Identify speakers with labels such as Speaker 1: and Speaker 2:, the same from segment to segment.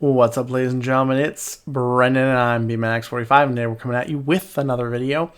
Speaker 1: What's up, ladies and gentlemen? It's Brendan and I'm BMax45, and today we're coming at you with another video.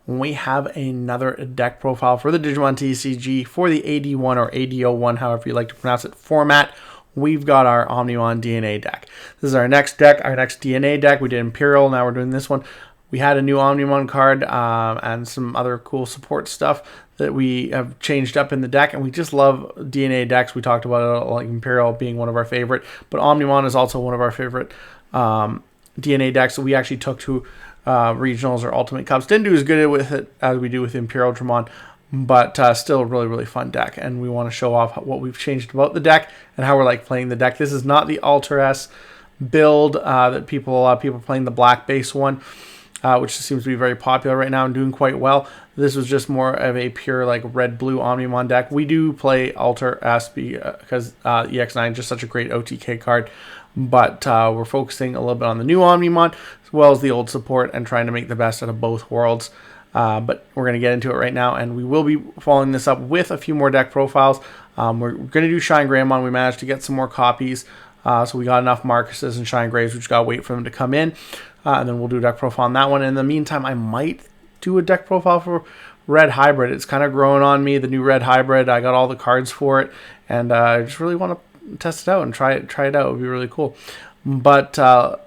Speaker 1: We have another deck profile for the Digimon TCG for the AD1 or AD1, however you like to pronounce it, format. We've got our Omnimon DNA deck. This is our next deck, our next DNA deck. We did Imperial, now we're doing this one. We had a new Omnimon card and some other cool support stuff that we have changed up in the deck, and we just love DNA decks. We talked about it, like Imperial being one of our favorite, but Omnimon is also one of our favorite DNA decks that we actually took to regionals or Ultimate Cups. Didn't do as good with it as we do with Imperial Dramon, but still a really, really fun deck, and we want to show off what we've changed about the deck and how we're like playing the deck. This is not the Alter S build that a lot of people playing the black base one. Which seems to be very popular right now and doing quite well. This was just more of a pure like red-blue Omnimon deck. We do play Alter S because EX9 is just such a great OTK card, but we're focusing a little bit on the new Omnimon as well as the old support and trying to make the best out of both worlds. But we're going to get into it right now, and we will be following this up with a few more deck profiles. We're going to do Shine Greymon. We managed to get some more copies. So we got enough Marcuses and Shine Grays. We just got to wait for them to come in. And then we'll do a deck profile on that one. In the meantime, I might do a deck profile for Red Hybrid. It's kind of growing on me, the new Red Hybrid. I got all the cards for it, and I just really want to test it out and try it out. It would be really cool. But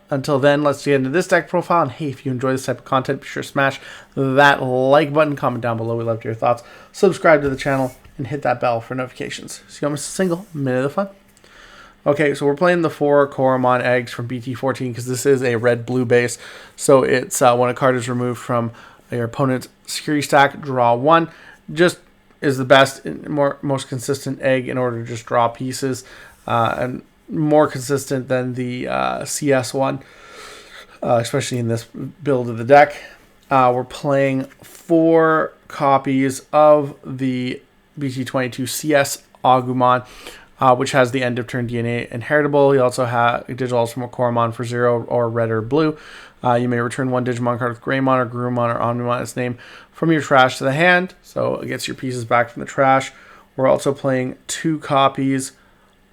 Speaker 1: until then, let's get into this deck profile. And hey, if you enjoy this type of content, be sure to smash that like button, comment down below. We love to hear your thoughts. Subscribe to the channel and hit that bell for notifications so you don't miss a single minute of the fun. Okay, so we're playing the 4 Koromon eggs from BT14 because this is a red-blue base. So it's when a card is removed from your opponent's security stack, draw 1. Just is the best, most consistent egg in order to just draw pieces, and more consistent than the CS one, especially in this build of the deck. We're playing 4 copies of the BT22 CS Agumon, which has the end of turn DNA inheritable. You also have Digitals from a Koromon for 0 or red or blue. You may return 1 Digimon card with Greymon or Garurumon or Omnimon its name from your trash to the hand, so it gets your pieces back from the trash. We're also playing 2 copies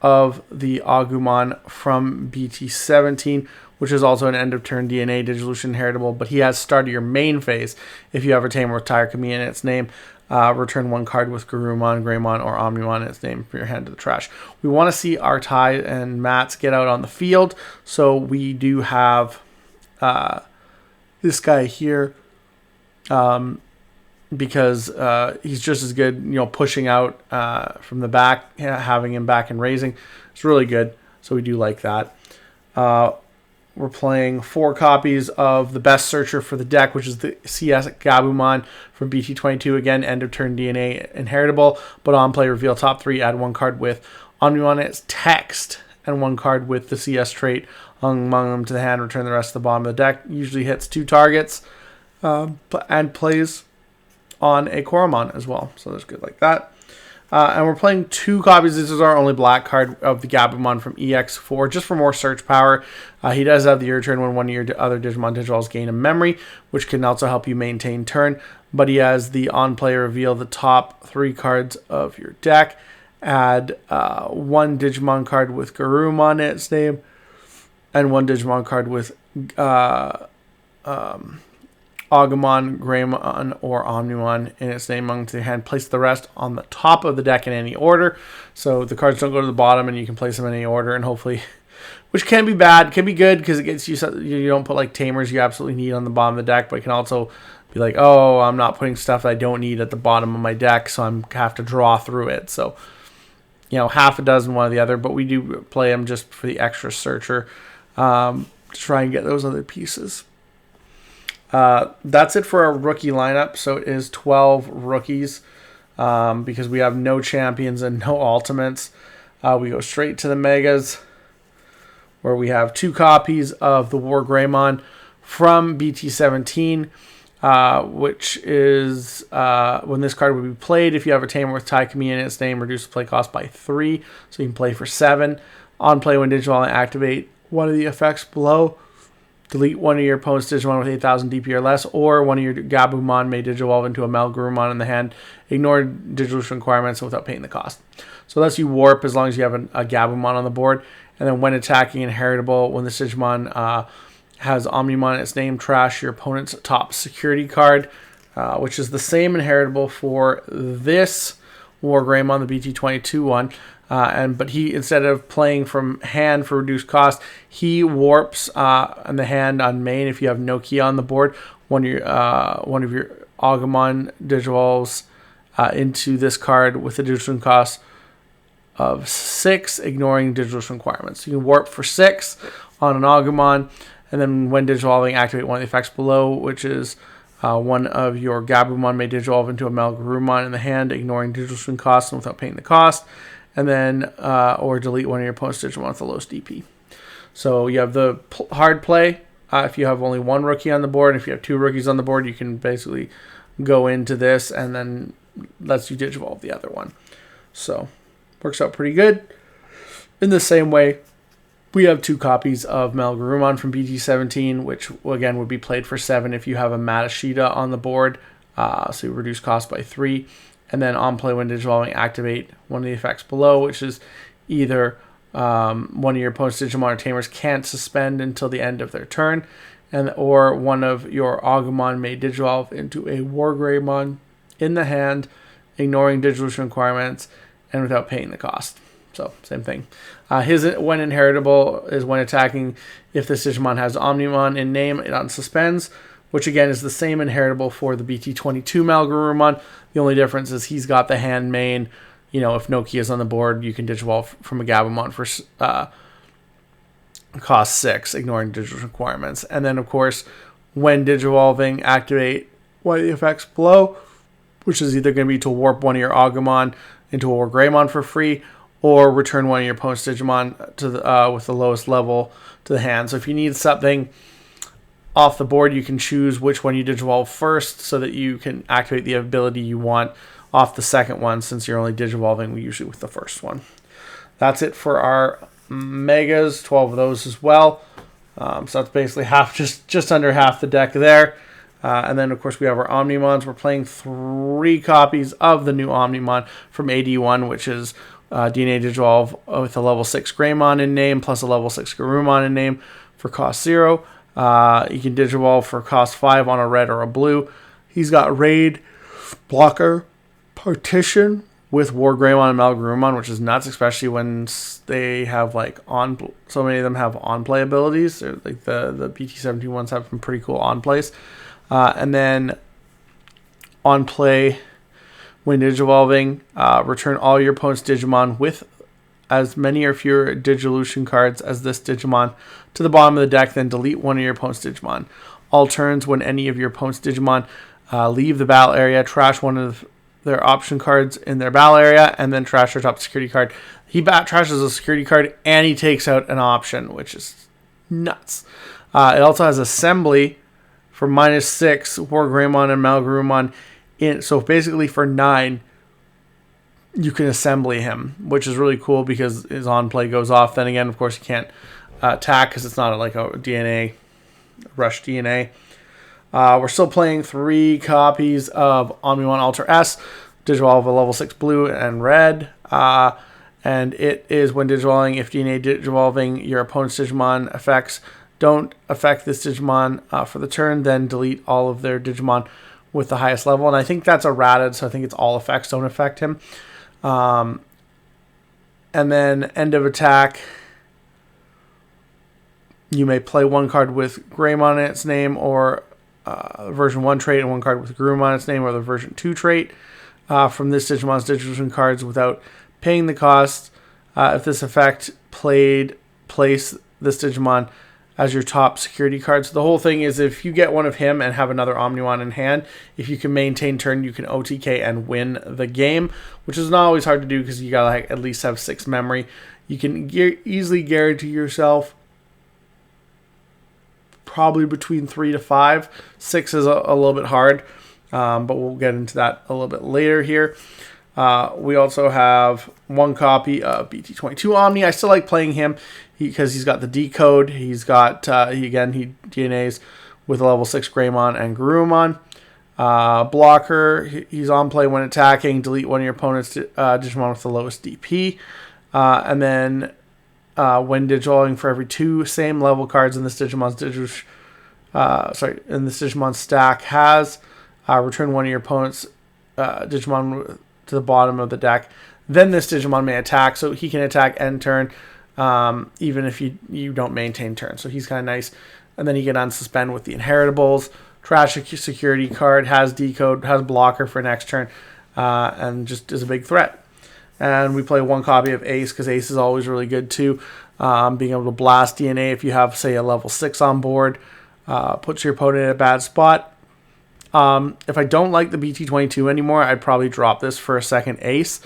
Speaker 1: of the Agumon from BT17, which is also an end of turn DNA Digivolution inheritable, but he has started your main phase if you have a Tamer with Tamer in its name. Return 1 card with Garurumon, Greymon, or Omnimon in its name from your hand to the trash. We want to see our Ty and Mats get out on the field, so we do have this guy here because he's just as good, pushing out from the back, having him back and raising. It's really good, so we do like that. We're playing 4 copies of the best searcher for the deck, which is the CS Gabumon from BT22. Again, end of turn DNA inheritable, but on play reveal top 3, add 1 card with Omnimon its text and 1 card with the CS trait among them to the hand, return the rest to the bottom of the deck. Usually hits 2 targets and plays on a Koromon as well, so that's good like that. And we're playing 2 copies. This is our only black card of the Gabumon from EX4, just for more search power. He does have the return when 1 of your other Digimon Digitals gain a memory, which can also help you maintain turn. But he has the on-play reveal the top 3 cards of your deck. Add 1 Digimon card with Garurumon in its name, and 1 Digimon card with Agumon, Greymon, or Omnimon in its name among your hand. Place the rest on the top of the deck in any order, so the cards don't go to the bottom, and you can place them in any order. And hopefully, which can be bad, can be good because it gets you don't put like Tamers you absolutely need on the bottom of the deck, but it can also be like, oh, I'm not putting stuff that I don't need at the bottom of my deck, so I have to draw through it. So half a dozen, one or the other, but we do play them just for the extra searcher to try and get those other pieces. That's it for our rookie lineup. So it is 12 rookies because we have no champions and no ultimates. We go straight to the megas, where we have 2 copies of the War Greymon from BT17, which is when this card would be played. If you have a Tamer with Tamer in its name, reduce the play cost by 3, so you can play for 7. On play, when Digimon activate one of the effects below, delete 1 of your opponent's Digimon with 8,000 DP or less, or 1 of your Gabumon may Digivolve into a Mel Garurumon in the hand. Ignore Digivolution requirements without paying the cost. So that's you warp as long as you have a Gabumon on the board. And then when attacking, inheritable, when this Digimon has Omnimon in its name, trash your opponent's top security card, which is the same inheritable for this Wargreymon, the BT22 one. But he, instead of playing from hand for reduced cost, he warps on the hand on main. If you have no key on the board, one of your Agumon Digivolves into this card with a digital cost of 6, ignoring digital requirements. You can warp for 6 on an Agumon, and then when Digivolving, activate one of the effects below, which is one of your Gabumon may Digivolve into a Malgarumon in the hand, ignoring digital swing costs and without paying the cost, and then or delete one of your opponent's Digimon with the lowest DP. So you have the hard play. If you have only one rookie on the board, if you have 2 rookies on the board, you can basically go into this and then lets you Digivolve the other one. So works out pretty good. In the same way, we have 2 copies of Malgarumon from BT17, which again would be played for 7 if you have a Matashita on the board. So you reduce cost by 3. And then on play, when Digivolving, activate one of the effects below, which is either one of your opponent's Digimon or Tamers can't suspend until the end of their turn, or one of your Agumon may Digivolve into a Wargreymon in the hand, ignoring digital requirements and without paying the cost. So same thing. His when inheritable is when attacking. If this Digimon has Omnimon in name, it unsuspends, which again is the same inheritable for the BT22 Malgarumon. The only difference is he's got the hand main. You know, if no key is on the board, you can Digivolve from a Gabumon for cost 6, ignoring digital requirements. And then, of course, when Digivolving, activate one of the effects below, which is either going to be to warp one of your Agumon into a Wargreymon for free, or return one of your opponent's Digimon to the, with the lowest level to the hand. So if you need something off the board, you can choose which one you Digivolve first so that you can activate the ability you want off the second one, since you're only Digivolving usually with the first one. That's it for our Megas, 12 of those as well. So that's basically just under half the deck there. And then, of course, we have our Omnimons. We're playing 3 copies of the new Omnimon from AD1, which is DNA Digivolve with a level 6 Greymon in name, plus a level 6 Garumon in name for cost 0. You can Digivolve for cost 5 on a red or a blue. He's got Raid, Blocker, Partition with Wargreymon and Malgarumon, which is nuts, especially when they have so many of them have on-play abilities. They're like the BT17 ones have some pretty cool on-plays. And then on play, when Digivolving, return all your opponent's Digimon with as many or fewer Digivolution cards as this Digimon to the bottom of the deck, then delete one of your opponent's Digimon. All turns, when any of your opponent's Digimon leave the battle area, trash one of their option cards in their battle area, and then trash their top security card. He trashes a security card, and he takes out an option, which is nuts. It also has Assembly for -6, Wargreymon and Malgarumon. So basically for 9, you can assembly him, which is really cool because his on play goes off. Then again, of course, you can't attack because it's not like a DNA, rush DNA. We're still playing 3 copies of Omnimon Alter S, Digivolve a level 6 blue and red. And it is when Digivolving, if DNA Digivolving your opponent's Digimon effects don't affect this Digimon for the turn, then delete all of their Digimon with the highest level. And I think that's errated, so I think it's all effects don't affect him. And then end of attack, you may play 1 card with Greymon in its name, or version 1 trait, and 1 card with Garumon in its name, or the version 2 trait from this Digimon's Digivolution cards without paying the cost. If this effect place this Digimon as your top security card. So the whole thing is, if you get one of him and have another Omnimon in hand, if you can maintain turn, you can OTK and win the game, which is not always hard to do because you gotta at least have 6 memory. You can easily guarantee yourself probably between 3 to 5. 6 is a little bit hard, but we'll get into that a little bit later here. We also have 1 copy of BT22 Omni. I still like playing him because he's got the decode. He's got, he DNAs with a level 6 Greymon and Garumon. Blocker, he's on play when attacking. Delete one of your opponent's Digimon with the lowest DP. And then when digivolving, for every 2 same level cards in this Digimon's Digimon stack has, return one of your opponent's Digimon to the bottom of the deck. Then this Digimon may attack, so he can attack end turn, even if you don't maintain turn. So he's kind of nice. And then you can unsuspend with the inheritables. Trash a security card, has decode, has blocker for next turn, and just is a big threat. And we play 1 copy of Ace, because Ace is always really good too. Being able to blast DNA if you have, say, a level 6 on board, puts your opponent in a bad spot. If I don't like the BT22 anymore, I'd probably drop this for a second Ace.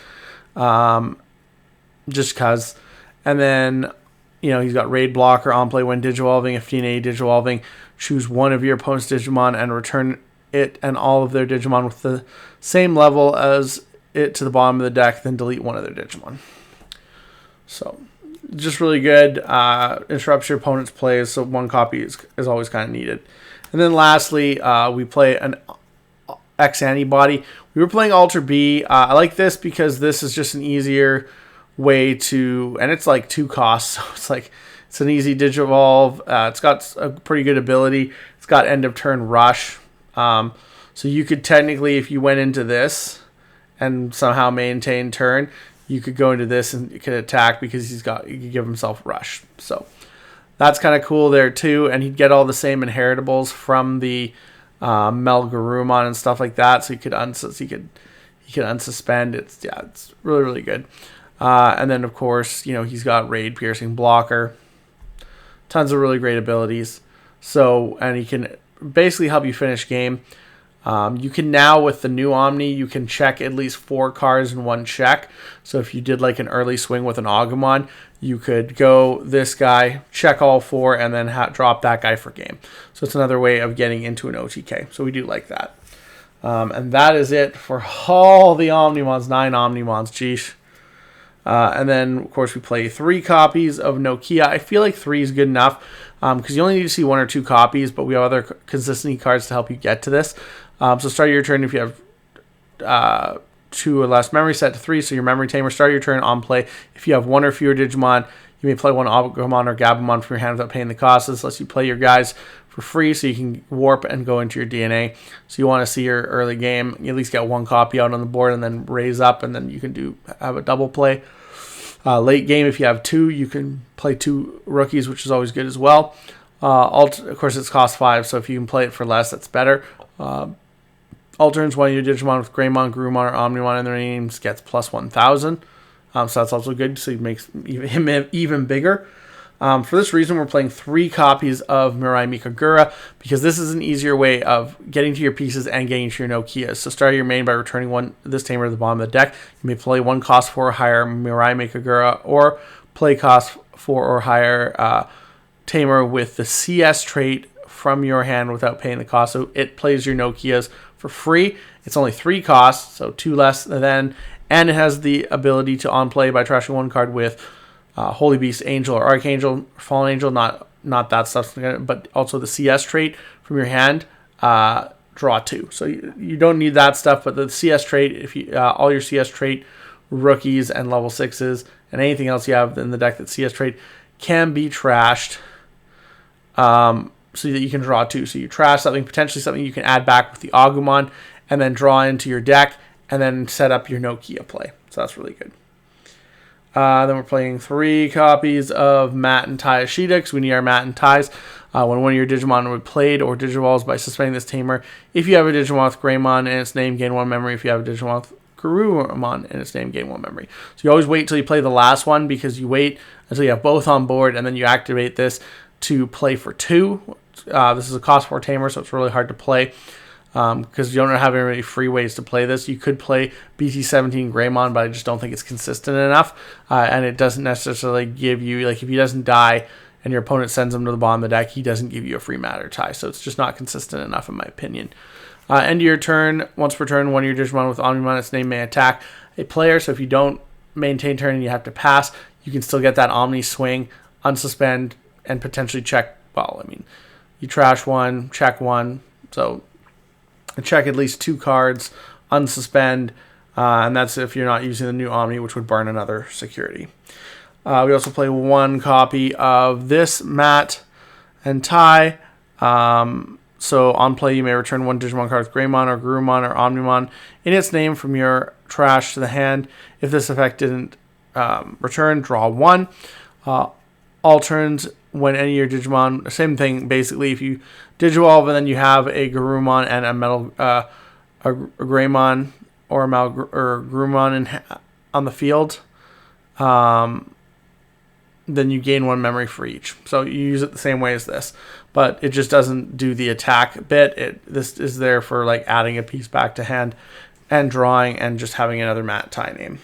Speaker 1: Just because. And then, he's got raid blocker on play when digivolving. If DNA digivolving, choose one of your opponent's Digimon and return it and all of their Digimon with the same level as it to the bottom of the deck, then delete one of their Digimon. So, just really good. Interrupts your opponent's plays, so 1 copy is always kind of needed. And then lastly, we play an X-Antibody. We were playing Alter B. I like this because this is just an easier way to, and it's like 2 costs, so it's an easy digivolve. It's got a pretty good ability. It's got end of turn rush. So you could technically, if you went into this and somehow maintain turn, you could go into this and it could attack because he could give himself rush. So that's kind of cool there too. And he'd get all the same inheritables from the Melgarumon and stuff like that. So he could unsuspend. It's really, really good. And then of course, he's got raid, piercing, blocker, tons of really great abilities. So, and he can basically help you finish game. You can now, with the new Omni, you can check at least 4 cards in 1 check. So if you did like an early swing with an Agumon, you could go this guy, check all 4, and then drop that guy for game. So it's another way of getting into an OTK. So we do like that. And that is it for all the Omnimons, 9 Omnimons, geesh. And then, of course, we play 3 copies of Nokia. I feel like 3 is good enough because you only need to see 1 or 2 copies, but we have other consistency cards to help you get to this. So start your turn if you have 2 or less memory, set to 3. So your memory tamer, start your turn on play. If you have 1 or fewer Digimon, you may play 1 Agumon or Gabumon from your hand without paying the cost. This lets you play your guys for free so you can warp and go into your DNA. So you want to see your early game, you at least get 1 copy out on the board and then raise up, and then you can have a double play. Late game, if you have 2, you can play 2 rookies, which is always good as well. Of course, it's cost 5, so if you can play it for less, that's better. Alternates one of your Digimon with Greymon, Garurumon, or Omnimon in their names gets plus 1,000. So that's also good, so it makes him even bigger. For this reason, we're playing 3 copies of Mirai Mikagura, because this is an easier way of getting to your pieces and getting to your Nokias. So start your main by returning this Tamer to the bottom of the deck. You may play 1 cost 4 or higher Mirai Mikagura, or play cost 4 or higher Tamer with the CS trait from your hand without paying the cost. So it plays your Nokias for free. It's only 3 costs, so 2 less than, and it has the ability to on-play by trashing 1 card with Holy Beast, Angel, or Archangel, Fallen Angel, not that stuff, but also the CS trait from your hand, draw 2. So you don't need that stuff, but the CS trait, if you all your CS trait rookies and level 6s and anything else you have in the deck that CS trait can be trashed, so that you can draw 2. So you trash something, potentially something you can add back with the Agumon, and then draw into your deck, and then set up your Nokia play. So that's really good. Then we're playing 3 copies of Matt and Tai Ashita, because we need our Matt and Tais. When one of your Digimon would played or Digivolves by suspending this Tamer, if you have a Digimon with Greymon in its name, gain 1 memory. If you have a Digimon with Garurumon in its name, gain 1 memory. So you always wait till you play the last one, because you wait until you have both on board, and then you activate this to play for 2. This is a cost 4 Tamer, so it's really hard to play. Because you don't have any free ways to play this. You could play BT17 Greymon, but I just don't think it's consistent enough. And it doesn't necessarily give you, like, if he doesn't die and your opponent sends him to the bottom of the deck, he doesn't give you a free Matter tie. So it's just not consistent enough, in my opinion. End of your turn, once per turn, one of your Digimon with Omnimon, its name, may attack a player. So if you don't maintain turn and you have to pass, you can still get that Omni swing, unsuspend, and potentially check. Well, I mean, you trash 1, check 1. So check at least 2 cards, unsuspend, and that's if you're not using the new Omni, which would burn another security. We also play 1 copy of this mat and tie. So on play, you may return 1 Digimon card with Greymon or Garurumon or Omnimon in its name from your trash to the hand. If this effect didn't return, draw 1. All turns, when any of your Digimon, same thing basically. If you Digivolve and then you have a Garurumon and a Metal, a Greymon or a Garurumon on the field, then you gain 1 memory for each. So you use it the same way as this, but it just doesn't do the attack bit. This is there for like adding a piece back to hand and drawing and just having another mat tie name.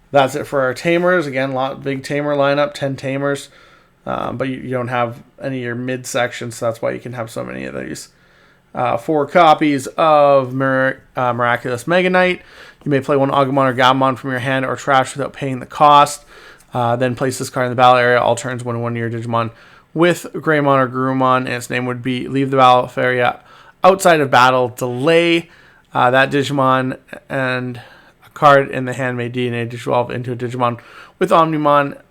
Speaker 1: That's it for our Tamers. Again, big Tamer lineup, 10 Tamers, but you don't have any of your midsection, so that's why you can have so many of these. 4 copies of Miraculous Mega Knight. You may play 1 Agumon or Gabumon from your hand or trash without paying the cost. Then place this card in the battle area. All turns when 1 of your Digimon with Greymon or Garurumon, and its name would be leave the battle area outside of battle. Delay that Digimon, and a card in the hand may DNA Digivolve into a Digimon with Omnimon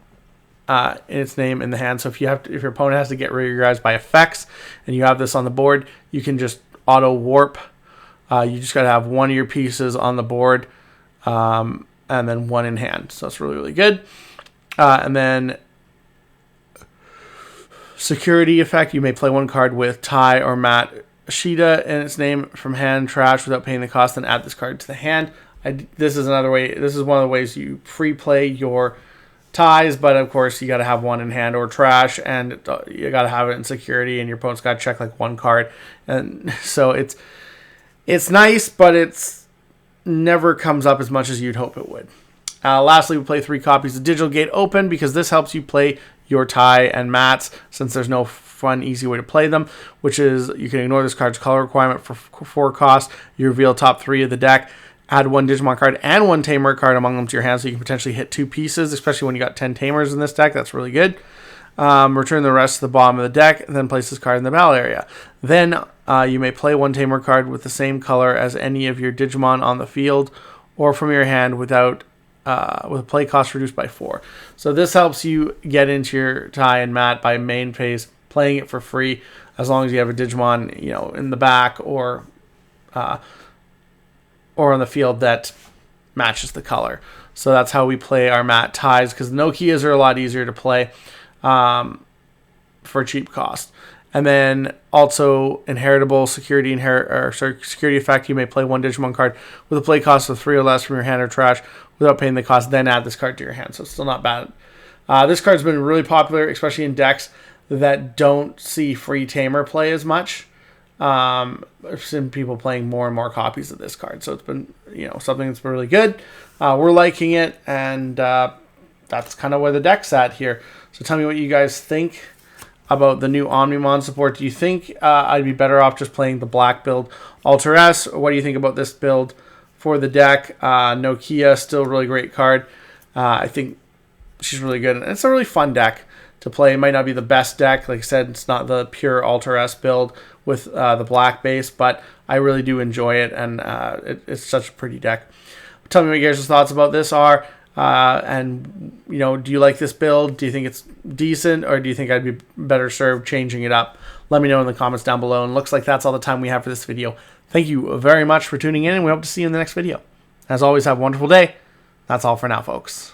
Speaker 1: in its name in the hand. So if your opponent has to get rid of your guys by effects, and you have this on the board, you can just auto warp. You just got to have 1 of your pieces on the board, and then 1 in hand. So that's really, really good. And then security effect, you may play 1 card with Tai or Matt Shida in its name from hand trash without paying the cost, and add this card to the hand. This is another way. This is one of the ways you free play your ties, but of course you got to have 1 in hand or trash, and you got to have it in security, and your opponent's got to check like 1 card, and so it's nice, but it's never comes up as much as you'd hope it would. Lastly, we play 3 copies of Digital Gate Open because this helps you play your tie and mats, since there's no fun, easy way to play them, which is you can ignore this card's color requirement for 4 cost. You reveal top 3 of the deck, add 1 Digimon card and 1 Tamer card among them to your hand, so you can potentially hit 2 pieces, especially when you got 10 Tamers in this deck. That's really good. Return the rest to the bottom of the deck, and then place this card in the battle area. Then you may play 1 Tamer card with the same color as any of your Digimon on the field or from your hand with a play cost reduced by 4. So this helps you get into your tie and mat by main phase, playing it for free, as long as you have a Digimon, in the back or on the field that matches the color. So that's how we play our mat ties, because the Nokias are a lot easier to play for cheap cost. And then also inheritable security effect. You may play 1 Digimon card with a play cost of 3 or less from your hand or trash without paying the cost, then add this card to your hand. So it's still not bad. This card's been really popular, especially in decks that don't see free Tamer play as much. I've seen people playing more and more copies of this card. So it's been, something that's been really good. We're liking it, and that's kind of where the deck's at here. So tell me what you guys think about the new Omnimon support. Do you think I'd be better off just playing the black build Alter S? Or what do you think about this build for the deck? Nokia, still a really great card. I think she's really good. And it's a really fun deck to play. It might not be the best deck. Like I said, it's not the pure Alter S build with the black base, but I really do enjoy it, and it's such a pretty deck. Tell me what your guys' thoughts about this are. And do you like this build? Do you think it's decent, or do you think I'd be better served changing it up? Let me know in the comments down below. And looks like that's all the time we have for this video. Thank you very much for tuning in, and we hope to see you in the next video. As always, have a wonderful day. That's all for now, folks.